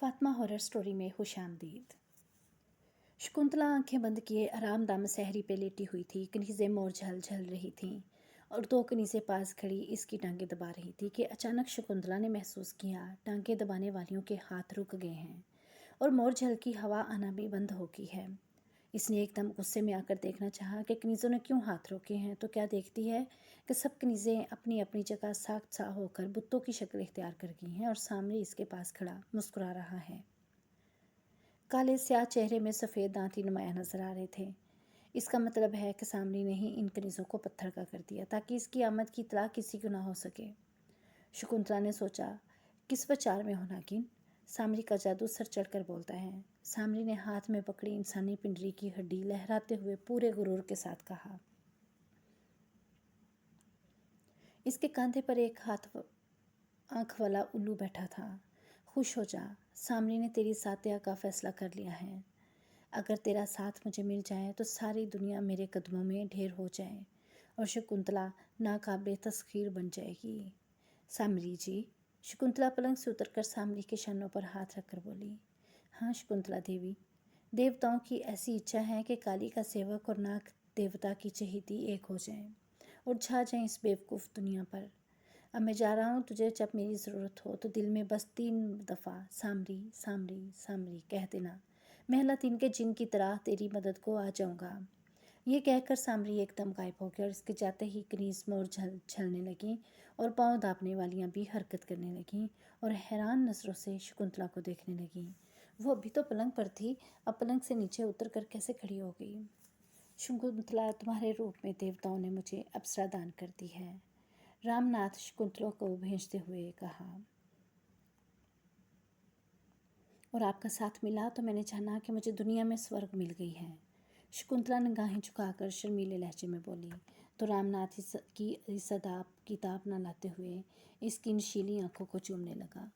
Fatima horror story में खुशामदीद। शकुंतला आंखें बंद किए आरामदाम सहरी पे लेटी हुई थी। कनीज़ें मोर झल रही थीं और दो कनीज़ें पास खड़ी इसकी टांगें दबा रही थी कि अचानक शकुंतला ने महसूस किया टांगें दबाने वालियों के हाथ रुक गए हैं और मोरझल की हवा आना भी बंद हो गई है। इसने एकदम गुस्से में आकर देखना चाहा कि कनीज़ों ने क्यों हाथ रोके हैं, तो क्या देखती है कि सब कनीज़ें अपनी अपनी जगह साख सा होकर बुत्तों की शक्ल इख्तियार कर गई हैं और सामने इसके पास खड़ा मुस्कुरा रहा है। काले स्याह चेहरे में सफ़ेद दांत ही नुमाया नजर आ रहे थे। इसका मतलब है कि सामरी ने ही इन कनीज़ों को पत्थर का कर दिया ताकि इसकी आमद की इत्तला किसी को ना हो सके। शकुंतला ने सोचा, किस विचार में हो नागिन? सामरी का जादू सर चढ़कर बोलता है। सामरी ने हाथ में पकड़ी इंसानी पिंडरी की हड्डी लहराते हुए पूरे गुरूर के साथ कहा। इसके कंधे पर एक आंख वाला उल्लू बैठा था। खुश हो जा, सामरी ने तेरी सात्या का फैसला कर लिया है। अगर तेरा साथ मुझे मिल जाए तो सारी दुनिया मेरे कदमों में ढेर हो जाए और शकुंतला नाकाबिले तस्खीर बन जाएगी। सामरी जी। शकुंतला पलंग से उतरकर सामरी के शानों पर हाथ रखकर बोली। हाँ शकुंतला देवी, देवताओं की ऐसी इच्छा है कि काली का सेवक और नाग देवता की चहेती एक हो जाएं और छा जाएं इस बेवकूफ़ दुनिया पर। अब मैं जा रहा हूँ, तुझे जब मेरी ज़रूरत हो तो दिल में बस 3 दफ़ा सामरी सामरी सामरी कह देना। मैं अलादीन के जिन की तरह तेरी मदद को आ जाऊँगा। ये कहकर सामरी एकदम गायब हो गया और इसके जाते ही कनीज़ मोर झलने लगी और पाँव दापने वालियाँ भी हरकत करने लगीं और हैरान नज़रों से शकुंतला को देखने लगीं। वो अभी तो पलंग पर थी, अब पलंग से नीचे उतर कर कैसे खड़ी हो गई? शकुंतला, तुम्हारे रूप में देवताओं ने मुझे अप्सरा दान कर दी है, रामनाथ शकुंतला को भेजते हुए कहा। और आपका साथ मिला तो मैंने जाना कि मुझे दुनिया में स्वर्ग मिल गई है। शकुंतला निगाहें झुकाकर शर्मीले लहजे में बोली तो रामनाथ की सदाब किताब न लाते हुए इसकी नशीली आंखों को चूमने लगा।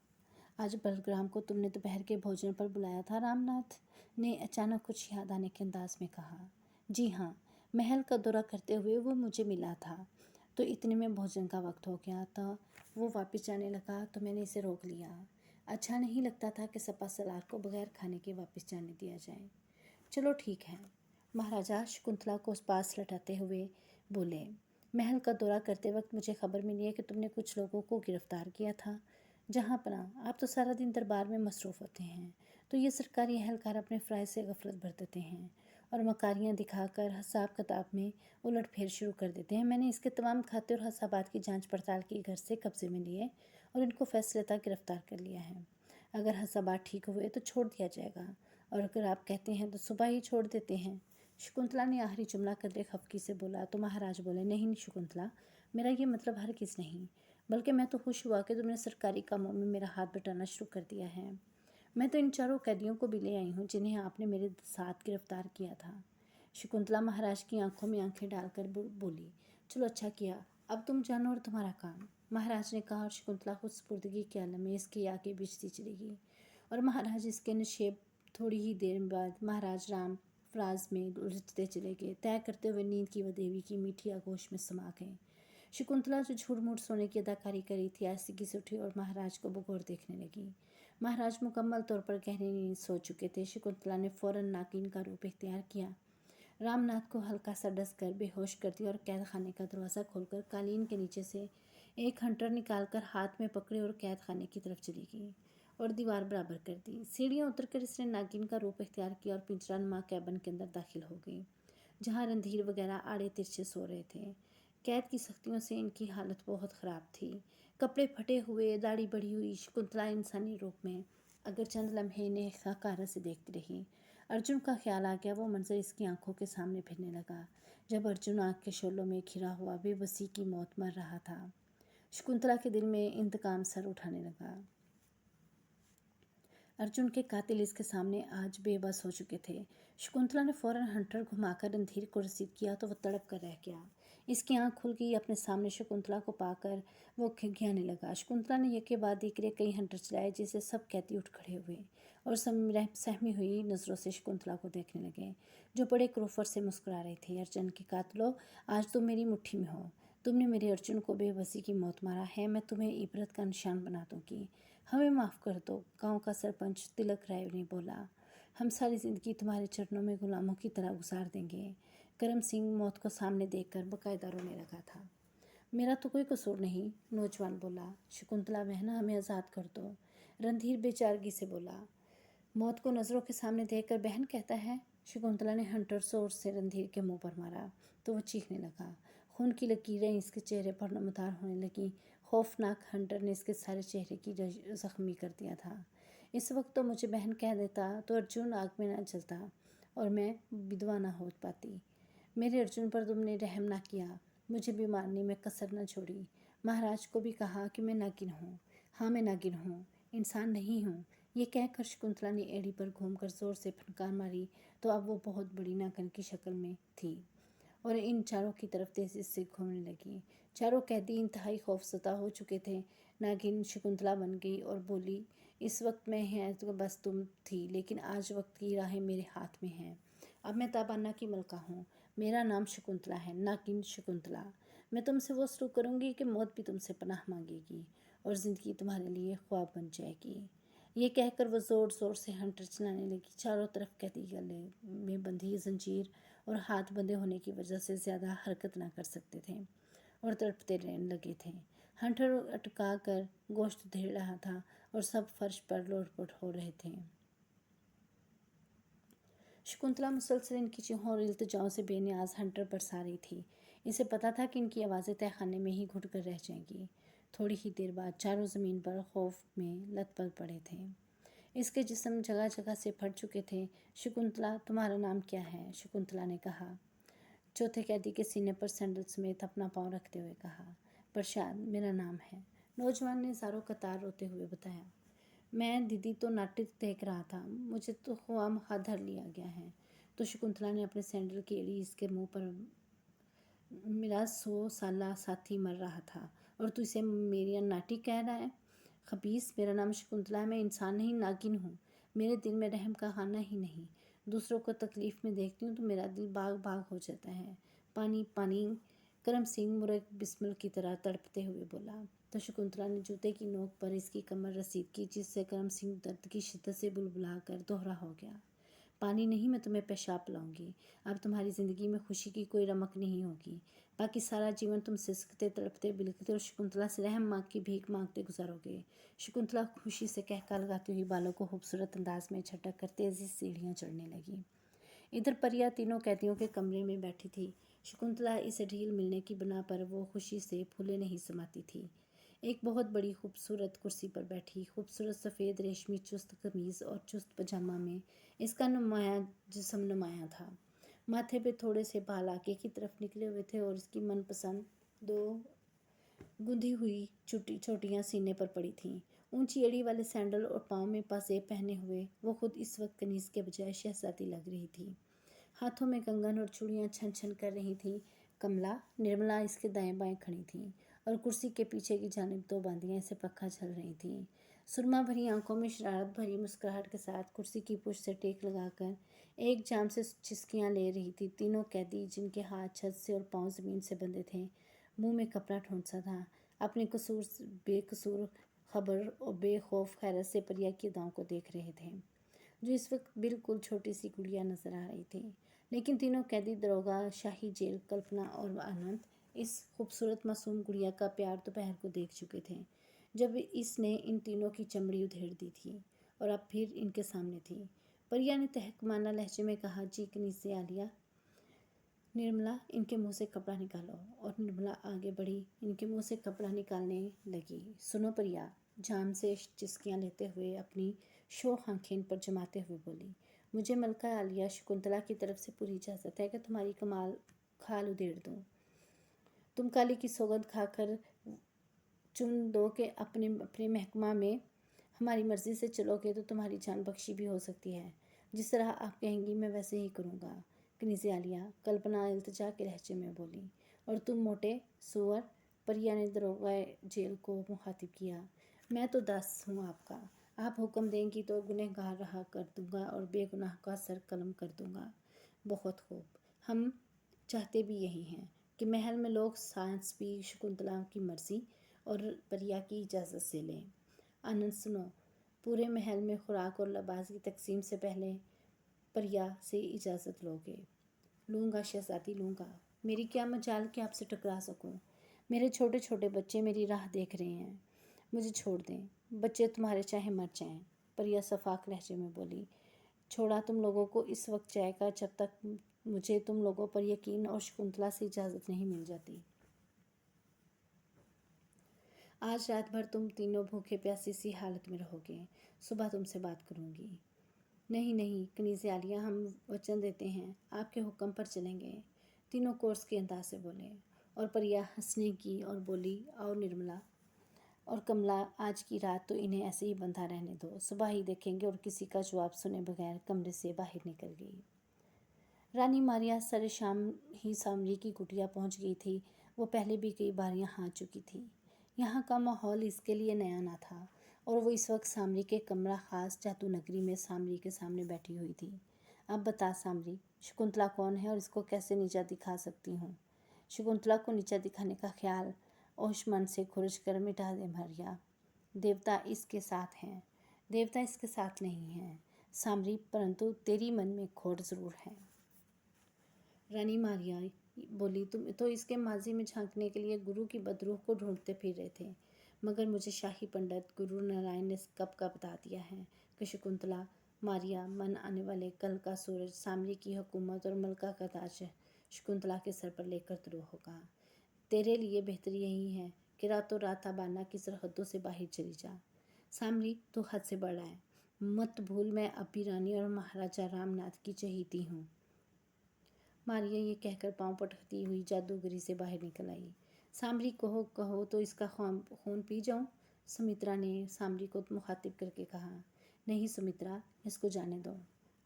आज बलग्राम को तुमने दोपहर के भोजन पर बुलाया था? रामनाथ ने अचानक कुछ याद आने के अंदाज में कहा। जी हाँ, महल का दौरा करते हुए वो मुझे मिला था, तो इतने में भोजन का वक्त हो गया था। वो वापस जाने लगा तो मैंने इसे रोक लिया। अच्छा नहीं लगता था कि सपा सलार को बगैर खाने के वापस जाने दिया जाए। चलो ठीक है। महाराजा शकुंतला को उस पास लटाते हुए बोले, महल का दौरा करते वक्त मुझे खबर मिली है कि तुमने कुछ लोगों को गिरफ्तार किया था। जहाँ पना, आप तो सारा दिन दरबार में मसरूफ़ होते हैं, तो ये सरकारी अहलकार अपने फ़राइज़ से गफलत बरतते हैं और मकारियाँ दिखाकर हिसाब किताब में उलट फेर शुरू कर देते हैं। मैंने इसके तमाम खाते और हिसाबात की जांच पड़ताल की, घर से कब्जे में लिए और इनको फैसले तक गिरफ्तार कर लिया है। अगर हिसाबात ठीक हुए तो छोड़ दिया जाएगा और अगर आप कहते हैं तो सुबह ही छोड़ देते हैं। शकुंतला ने आखिरी जुमला कदरे खफकी से बोला तो महाराज बोले, नहीं शकुंतला, मेरा ये मतलब हरगिज़ नहीं, बल्कि मैं तो खुश हुआ कि तुमने सरकारी कामों में मेरा हाथ बटाना शुरू कर दिया है। मैं तो इन 4 कैदियों को भी ले आई हूँ जिन्हें आपने मेरे साथ गिरफ्तार किया था। शकुंतला महाराज की आंखों में आंखें डालकर बोली, चलो अच्छा किया, अब तुम जानो और तुम्हारा काम। महाराज ने कहा और शकुंतला खुद स्पुर्दगी के आलम में इसके आगे बिजती चली गई और महाराज इसके निक्षेप थोड़ी ही देर बाद महाराज राम फराज में उलझते चले गए, तय करते हुए नींद की व देवी की मीठी आगोश में समा गए। शकुंतला जो झूठ मूठ सोने की अदाकारी करी थी, आस्तिकी से उठी और महाराज को बगौर देखने लगी। महाराज मुकम्मल तौर पर गहरी नींद सो चुके थे। शकुंतला ने फौरन नागिन का रूप इख्तियार किया, रामनाथ को हल्का सा डस कर बेहोश कर दिया और कैद खाने का दरवाज़ा खोलकर कालीन के नीचे से एक हंटर निकालकर हाथ में पकड़े और कैद खाने की तरफ चली गई और दीवार बराबर कर दी। सीढ़ियाँ उतरकर इसने नागिन का रूप इख्तियार किया और पिंजरानुमा कैबिन के अंदर दाखिल हो गई, जहाँ रणधीर वगैरह आड़े तिरछे सो रहे थे। कैद की सख्तियों से इनकी हालत बहुत ख़राब थी। कपड़े फटे हुए, दाढ़ी बढ़ी हुई शकुंतला इंसानी रूप में अगर चंद लम्हे इन्हें खाकारा से देखती रही। अर्जुन का ख्याल आ गया। वो मंजर इसकी आंखों के सामने फिरने लगा जब अर्जुन आँख के शोलों में घिरा हुआ बेबसी की मौत मर रहा था। शकुंतला के दिल में इंतकाम सर उठाने लगा। अर्जुन के कातिल इसके सामने आज बेबस हो चुके थे। शकुंतला ने फौरन हंटर घुमाकर रणधीर को रसीद किया तो वह तड़प कर रह गया। इसकी आंख खुल गई। अपने सामने शकुंतला को पाकर वो खिंखियाने लगा। शकुंतला ने एक के बाद एक कई हंटर चलाए, जिससे सब कैदी उठ खड़े हुए और सहमी हुई नज़रों से शकुंतला को देखने लगे, जो बड़े क्रूफर से मुस्कुरा रहे थे। अर्जुन के कातिलों, आज तुम मेरी मुट्ठी में हो। तुमने मेरे अर्जुन को बेबसी की मौत मारा है, मैं तुम्हें इबरत का निशान बना दूंगी। हमें माफ़ कर दो, गांव का सरपंच तिलक राय ने बोला। हम सारी ज़िंदगी तुम्हारे चरणों में गुलामों की तरह गुजार देंगे। करम सिंह मौत को सामने देखकर बकायदा रोने लगा था। मेरा तो कोई कसूर नहीं, नौजवान बोला। शकुंतला बहना, हमें आज़ाद कर दो, रणधीर बेचारगी से बोला। मौत को नज़रों के सामने देखकर बहन कहता है। शकुंतला ने हंटर जोर से रणधीर के मुंह पर मारा तो वह चीखने लगा। खून की लकीरें इसके चेहरे पर नमदार होने लगी। खौफनाक हंटर ने इसके सारे चेहरे की जख्मी कर दिया था। इस वक्त तो मुझे बहन कह देता तो अर्जुन आग में ना जलता और मैं विधवा ना हो पाती। मेरे अर्जुन पर तुमने रहम ना किया, मुझे भी मारने में कसर न छोड़ी। महाराज को भी कहा कि मैं नागिन हूँ। हाँ, मैं नागिन हूँ, इंसान नहीं हूँ। ये कहकर शकुंतला ने एड़ी पर घूमकर जोर से फनकार मारी तो अब वो बहुत बड़ी नागिन की शक्ल में थी और इन चारों की तरफ तेजी से घूमने लगी। चारों कैदी इंतहाई खौफजदा हो चुके थे। नागिन शकुंतला बन गई और बोली, इस वक्त मैं है तो बस तुम थी, लेकिन आज वक्त की राहें मेरे हाथ में हैं। अब मैं ताबाना की मलका हूँ। मेरा नाम शकुंतला है, नागिन शकुंतला। मैं तुमसे वो शुरू करूँगी कि मौत भी तुमसे पनाह मांगेगी और ज़िंदगी तुम्हारे लिए ख्वाब बन जाएगी। ये कहकर वो ज़ोर ज़ोर से हंटर चलाने लगी। चारों तरफ कैदी गले में बंधी जंजीर और हाथ बंधे होने की वजह से ज़्यादा हरकत ना कर सकते थे और तड़पते रहने लगे थे। हंटर अटका कर गोश्त धेड़ रहा था और सब फर्श पर लोटपोट हो रहे थे। शकुंतला मुसलसल इनकी चीखों और इल्तिजाओं से बेनियाज हंटर बरसा रही थी। इसे पता था कि इनकी आवाज़ें तहखाने में ही घुट कर रह जाएंगी। थोड़ी ही देर बाद चारों ज़मीन पर खौफ में लथपथ पड़े थे। इसके जिस्म जगह जगह से फट चुके थे। शकुंतला, तुम्हारा नाम क्या है? शकुंतला ने कहा। चौथे कैदी के सीने पर सैंडल समेत अपना पाँव रखते हुए कहा। प्रसाद मेरा नाम है, नौजवान ने ज़ारो कतार रोते हुए बताया। मैं दीदी तो नाटक देख रहा था, मुझे तो ख्वाम हाथ धर लिया गया है। तो शकुंतला ने अपने सैंडल की एड़ी इसके मुंह पर। मेरा 100 साला साथी मर रहा था और तू इसे मेरी नाटी कह रहा है? खबीस, मेरा नाम शकुंतला है, मैं इंसान नहीं नागिन हूँ। मेरे दिल में रहम का खाना ही नहीं। दूसरों को तकलीफ़ में देखती हूँ तो मेरा दिल बाग बाग हो जाता है। पानी पानी, करम सिंह मुर्ग बिस्मिल की तरह तड़पते हुए बोला। तो शकुंतला ने जूते की नोक पर इसकी कमर रसीद की, जिससे करम सिंह दर्द की शिद्दत से बुलबुला कर दोहरा हो गया। पानी नहीं, मैं तुम्हें पेशाब पिलाऊंगी। अब तुम्हारी ज़िंदगी में खुशी की कोई रमक नहीं होगी। बाकी सारा जीवन तुम सिसकते तड़पते बिलखते और शकुंतला से रहम मांग की भीख मांगते गुजारोगे। शकुंतला खुशी से कहका लगाती हुई बालों को खूबसूरत अंदाज में झटक कर तेजी से सीढ़ियाँ चढ़ने लगी। इधर परिया तीनों कैदियों के कमरे में बैठी थी। शकुंतला इसे ढील मिलने की बिना पर वो खुशी से फूले नहीं समाती थी। एक बहुत बड़ी खूबसूरत कुर्सी पर बैठी, खूबसूरत सफ़ेद रेशमी चुस्त कमीज़ और चुस्त पजामा में इसका नुमाया जिस्म नुमाया था। माथे पे थोड़े से बाल आगे की तरफ निकले हुए थे और इसकी मनपसंद 2 गुंदी हुई चोटियाँ सीने पर पड़ी थीं। ऊंची एड़ी वाले सैंडल और पाँव में पाजेब पहने हुए वो खुद इस वक्त कनीज़ के बजाय शहजादी लग रही थी। हाथों में कंगन और चूड़ियाँ छन छन कर रही थीं। कमला, निर्मला इसके दाएं बाएं खड़ी थीं और कुर्सी के पीछे की जानिब 2 बांदियाँ इसे पक्का झल रही थीं। सुरमा भरी आंखों में शरारत भरी मुस्कुराहट के साथ कुर्सी की पुश से टेक लगाकर एक जाम से चिस्कियाँ ले रही थी तीनों कैदी, जिनके हाथ छत से और पाँव ज़मीन से बंधे थे। मुंह में कपड़ा ठूंसा था। अपने कसूर बेकसूर खबर और बेखौफ खैरत से परिया की अदाओं को देख रहे थे, जो इस वक्त बिल्कुल छोटी सी गुड़िया नजर आ रही थी। लेकिन तीनों कैदी, दरोगा, शाही जेल, कल्पना और आनंद इस खूबसूरत मासूम गुड़िया का प्यार दोपहर को देख चुके थे, जब इसने इन तीनों की चमड़ी उधेड़ दी थी और अब फिर इनके सामने थी। परिया ने तहकमाना लहजे में कहा, जी कनीज़े आलिया। निर्मला, इनके मुंह से कपड़ा निकालो। और निर्मला आगे बढ़ी, इनके मुंह से कपड़ा निकालने लगी। सुनो परिया, जाम से चिस्कियाँ लेते हुए अपनी शोख आंखें इन पर जमाते हुए बोली, मुझे मलका आलिया शकुंतला की तरफ से पूरी इजाज़त है कि तुम्हारी कमाल खाल उधेड़ दूँ। तुम काली की सौगंध खाकर चुन दो कि अपने अपने महकमा में हमारी मर्ज़ी से चलोगे तो तुम्हारी जान बख्शी भी हो सकती है। जिस तरह आप कहेंगी मैं वैसे ही करूँगा। कनीज़े आलिया, कल्पना इल्तिजा के लहजे में बोली। और तुम मोटे सुअर, परिया ने दरोगा जेल को मुखातिब किया, मैं तो दास हूँ आपका। आप हुक्म देंगी तो गुनहगार रहा कर दूँगा और बेगुनाह का सर कलम कर दूँगा। बहुत खूब, हम चाहते भी यही हैं कि महल में लोग सांस भी शकुंतला की मर्ज़ी और परिया की इजाज़त से लें। आनंद सुनो, पूरे महल में खुराक और लिबास की तकसीम से पहले परिया से इजाज़त लोगे। लूँगा शहज़ादी, लूँगा। मेरी क्या मजाल कि आपसे टकरा सकूं। मेरे छोटे छोटे बच्चे मेरी राह देख रहे हैं। मुझे छोड़ दें, बच्चे तुम्हारे चाहे मर जाएं। परिया सफाक लहजे में बोली। छोड़ा तुम लोगों को इस वक्त जाएगा जब तक मुझे तुम लोगों पर यकीन और शकुंतला से इजाज़त नहीं मिल जाती। आज रात भर तुम तीनों भूखे प्यासी सी हालत में रहोगे। सुबह तुमसे बात करूंगी। नहीं नहीं कनीज़ आलिया, हम वचन देते हैं, आपके हुक्म पर चलेंगे। तीनों कोर्स के अंदाज से बोले। और परिया हंसने की और बोली, आओ निर्मला और कमला, आज की रात तो इन्हें ऐसे ही बंधा रहने दो, सुबह ही देखेंगे। और किसी का जवाब सुने बगैर कमरे से बाहर निकल गई। रानी मारिया सर शाम ही सामरी की कुटिया पहुंच गई थी। वो पहले भी कई बार यहाँ आ चुकी थी। यहाँ का माहौल इसके लिए नया ना था और वो इस वक्त सामरी के कमरा खास जादू नगरी में सामरी के सामने बैठी हुई थी। अब बता सामरी, शकुंतला कौन है और इसको कैसे नीचा दिखा सकती हूँ? शकुंतला को नीचा दिखाने का ख्याल ओश मन से खुरच कर मिटा दे मारिया। देवता इसके साथ हैं। देवता इसके साथ नहीं हैं सामरी, परंतु तेरी मन में खोट ज़रूर है। रानी मारिया बोली, तुम तो इसके माजी में झांकने के लिए गुरु की बदरूह को ढूंढते फिर रहे थे, मगर मुझे शाही पंडित गुरु नारायण ने कब का बता दिया है कि शकुंतला मारिया मन आने वाले कल का सूरज सामरी की हुकूमत और मलका का ताज शकुंतला के सर पर लेकर तुलो होगा। तेरे लिए बेहतर यही है कि रातों रात ताबाना की सरहदों से बाहर चली जा। सामरी, तू हद से बड़ा है, मत भूल मैं अब भी रानी और महाराजा रामनाथ की चहेती हूँ। मारिया ये कहकर पांव पटकती हुई जादूगरी से बाहर निकल आई। सामरी, कहो कहो तो इसका खून पी जाऊं? सुमित्रा ने सामरी को मुखातिब करके कहा। नहीं सुमित्रा, इसको जाने दो,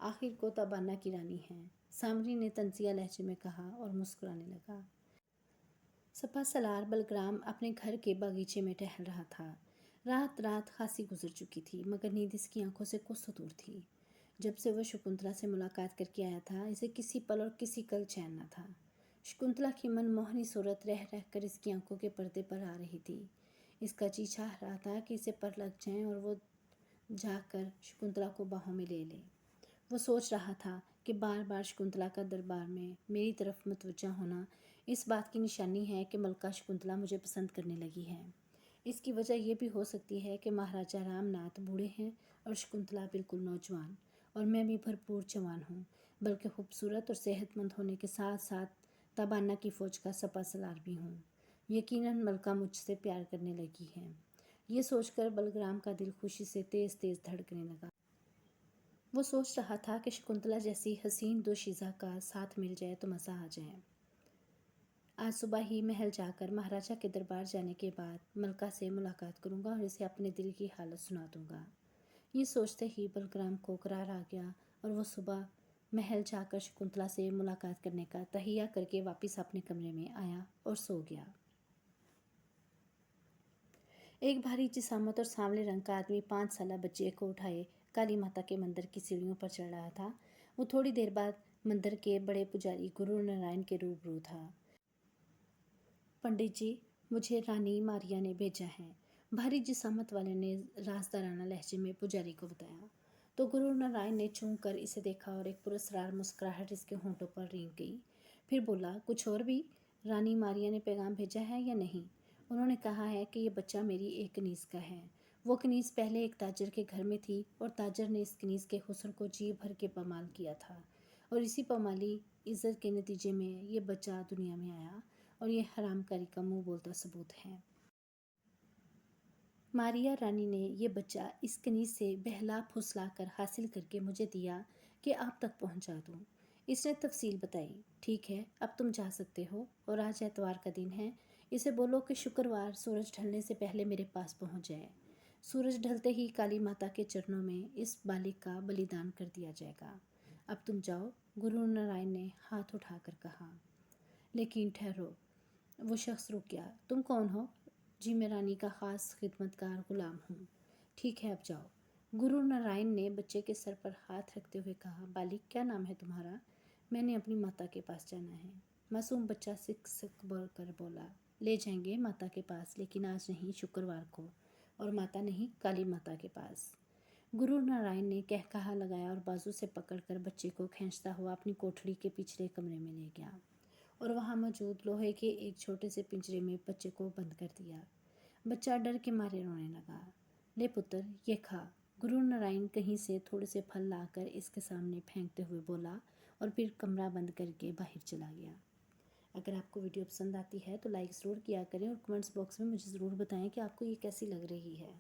आखिर को ताबाना की रानी है। सामरी ने तंजिया लहजे में कहा और मुस्कुराने लगा। सपा सलार बलग्राम अपने घर के बागीचे में टहल रहा था। रात खासी गुजर चुकी थी, मगर नींद इसकी आंखों से कोसों दूर थी। जब से वह शकुंतला से मुलाकात करके आया था, इसे किसी पल और किसी कल चैन न था। शकुंतला की मनमोहनी सूरत रह रह कर इसकी आंखों के पर्दे पर आ रही थी। इसका जी चाह रहा था कि इसे पर लग जाएं और वो जाकर शकुंतला को बाहों में ले ले। वो सोच रहा था कि बार बार शकुंतला का दरबार में मेरी तरफ मुतवज्जा होना इस बात की निशानी है कि मलका शकुंतला मुझे पसंद करने लगी है। इसकी वजह यह भी हो सकती है कि महाराजा रामनाथ बूढ़े हैं और शकुंतला बिल्कुल नौजवान, और मैं भी भरपूर जवान हूँ, बल्कि खूबसूरत और सेहतमंद होने के साथ साथ ताबाना की फ़ौज का सपा सलार भी हूँ। यकीनन मलका मुझसे प्यार करने लगी है। ये सोचकर बलग्राम का दिल खुशी से तेज़ तेज़ धड़कने लगा। वो सोच रहा था कि शकुंतला जैसी हसीन दोशीज़ा का साथ मिल जाए तो मज़ा आ जाए। आज सुबह ही महल जाकर महाराजा के दरबार जाने के बाद मलका से मुलाकात करूंगा और इसे अपने दिल की हालत सुना दूंगा। ये सोचते ही बलग्राम को करार आ गया और वो सुबह महल जाकर शकुंतला से मुलाकात करने का तहिया करके वापस अपने कमरे में आया और सो गया। एक भारी जिसामत और सांवले रंग का आदमी 5 साला बच्चे को उठाए काली माता के मंदिर की सीढ़ियों पर चढ़ रहा था। वो थोड़ी देर बाद मंदिर के बड़े पुजारी गुरु नारायण के रूबरू था। पंडित जी, मुझे रानी मारिया ने भेजा है, भारी जिसामत वाले ने राजदाराना लहजे में पुजारी को बताया। तो गुरु नारायण ने चूक कर इसे देखा और एक पुरस्कार मुस्कुराहट इसके होंठों पर रेंग गई। फिर बोला, कुछ और भी? रानी मारिया ने पैगाम भेजा है या नहीं? उन्होंने कहा है कि ये बच्चा मेरी एक कनीज़ का है। वो कनीज़ पहले एक ताजर के घर में थी और ताजर ने इस कनीज़ के हुस्न को जी भर के पामाल किया था, और इसी पामाली इज्जत के नतीजे में ये बच्चा दुनिया में आया, और ये हरामकारी का मुंह बोलता सबूत है। मारिया रानी ने ये बच्चा इस कनीज से बहला फुसला कर हासिल करके मुझे दिया कि आप तक पहुंचा दूं। इसने तफसील बताई। ठीक है, अब तुम जा सकते हो, और आज एतवार का दिन है। इसे बोलो कि शुक्रवार सूरज ढलने से पहले मेरे पास पहुंच जाए। सूरज ढलते ही काली माता के चरणों में इस बालिक का बलिदान कर दिया जाएगा। अब तुम जाओ, गुरु नारायण ने हाथ उठाकर कहा। लेकिन ठहरो, वो शख्स रुक गया। तुम कौन हो? जी, मैं रानी का ख़ास खिदमतकार गुलाम हूँ। ठीक है, अब जाओ। गुरु नारायण ने बच्चे के सर पर हाथ रखते हुए कहा। बालिक, क्या नाम है तुम्हारा? मैंने अपनी माता के पास जाना है। मासूम बच्चा सिक सिक बोल कर बोला। ले जाएंगे माता के पास, लेकिन आज नहीं, शुक्रवार को। और माता नहीं, काली माता के पास। गुरु नारायण ने कह कहा लगाया और बाजू से पकड़कर बच्चे को खींचता हुआ अपनी कोठरी के पिछले कमरे में ले गया और वहां मौजूद लोहे के एक छोटे से पिंजरे में बच्चे को बंद कर दिया। बच्चा डर के मारे रोने लगा। ले पुत्र, ये खा। गुरु नारायण कहीं से थोड़े से फल लाकर इसके सामने फेंकते हुए बोला और फिर कमरा बंद करके बाहर चला गया। अगर आपको वीडियो पसंद आती है तो लाइक ज़रूर किया करें और कमेंट्स बॉक्स में मुझे ज़रूर बताएं कि आपको ये कैसी लग रही है।